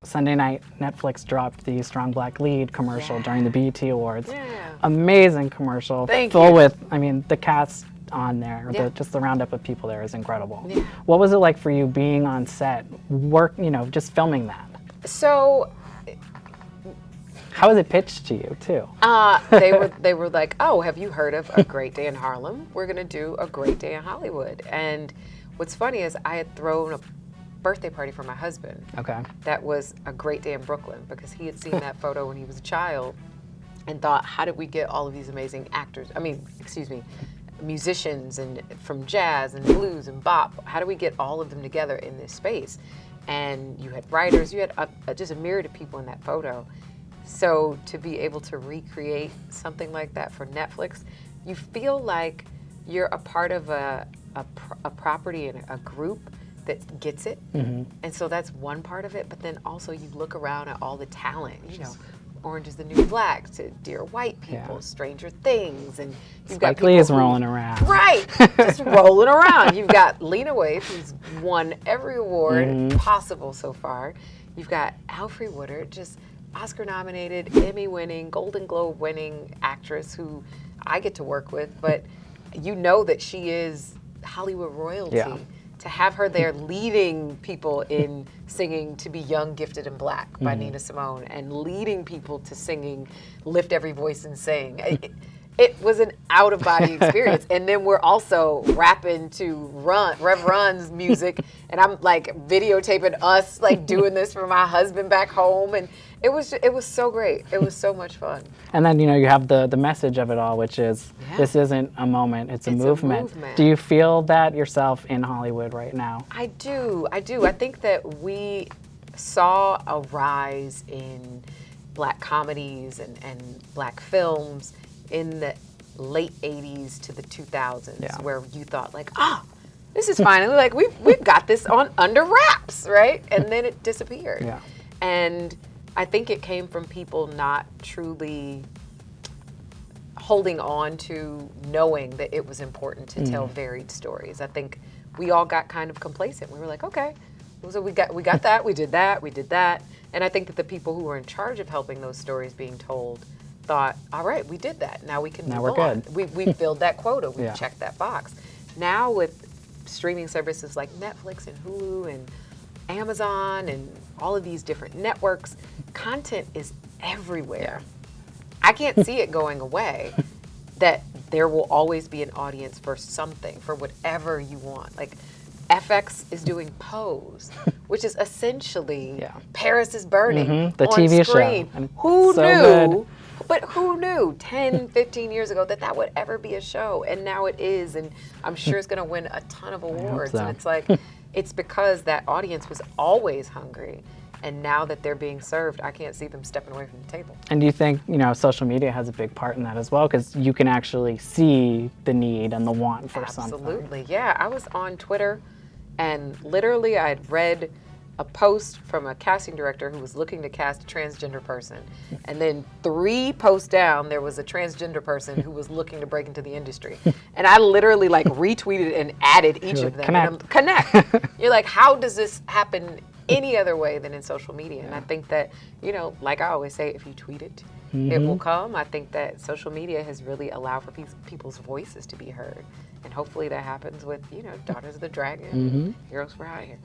Sunday night, Netflix dropped the Strong Black Lead commercial during the BET Awards. Yeah. Amazing commercial, full with, I mean, the cast on there, just the roundup of people there is incredible. Yeah. What was it like for you being on set, just filming that? So, how was it pitched to you, too? they were like, oh, have you heard of A Great Day in Harlem? We're going to do A Great Day in Hollywood. And what's funny is I had thrown a birthday party for my husband. Okay. That was a great day in Brooklyn because he had seen that photo when he was a child and thought, how did we get all of these amazing musicians and from jazz and blues and bop, how do we get all of them together in this space? And you had writers, you had just a myriad of people in that photo. So to be able to recreate something like that for Netflix, you feel like you're a part of a property and a group that gets it. And so that's one part of it, but then also you look around at all the talent, Orange is the New Black to Dear White People, Stranger Things, and you've got Spike Lee is rolling around. Right, just rolling around. You've got Lena Waithe, who's won every award possible so far. You've got Alfre Woodard, just Oscar-nominated, Emmy-winning, Golden Globe-winning actress who I get to work with, but you know that she is Hollywood royalty. Yeah. To have her there leading people in singing To Be Young, Gifted, and Black by Nina Simone and leading people to singing Lift Every Voice and Sing. It was an out-of-body experience. And then we're also rapping to Rev Run's music, and I'm like videotaping us like doing this for my husband back home, and it was so great. It was so much fun. And then you have the message of it all, which is this isn't a moment, it's a movement. Do you feel that yourself in Hollywood right now? I do. I think that we saw a rise in Black comedies and Black films in the late 80s to the 2000s, where you thought like, this is finally like we've got this on under wraps, right? And then it disappeared. Yeah. And I think it came from people not truly holding on to knowing that it was important to tell varied stories. I think we all got kind of complacent. We were like, okay, so we got that, we did that. And I think that the people who were in charge of helping those stories being told thought, all right, we did that. Now we can move on. Good. We filled that quota. We checked that box. Now with streaming services like Netflix and Hulu and Amazon and all of these different networks, content is everywhere. I can't see it going away. That there will always be an audience for something, for whatever you want. Like FX is doing Pose, which is essentially Paris is Burning the on TV screen. show. And Who so knew? good. But who knew 10, 15 years ago that would ever be a show? And now it is, and I'm sure it's going to win a ton of awards. so. And it's like, it's because that audience was always hungry. And now that they're being served, I can't see them stepping away from the table. And do you think, social media has a big part in that as well? Because you can actually see the need and the want for something. Absolutely, yeah. I was on Twitter, and literally I had read a post from a casting director who was looking to cast a transgender person. And then 3 posts down, there was a transgender person who was looking to break into the industry. And I literally like retweeted and added each of them. Connect. You're like, how does this happen any other way than in social media? And I think that, like I always say, if you tweet it, it will come. I think that social media has really allowed for people's voices to be heard. And hopefully that happens with, Daughters of the Dragon, Heroes for Hire.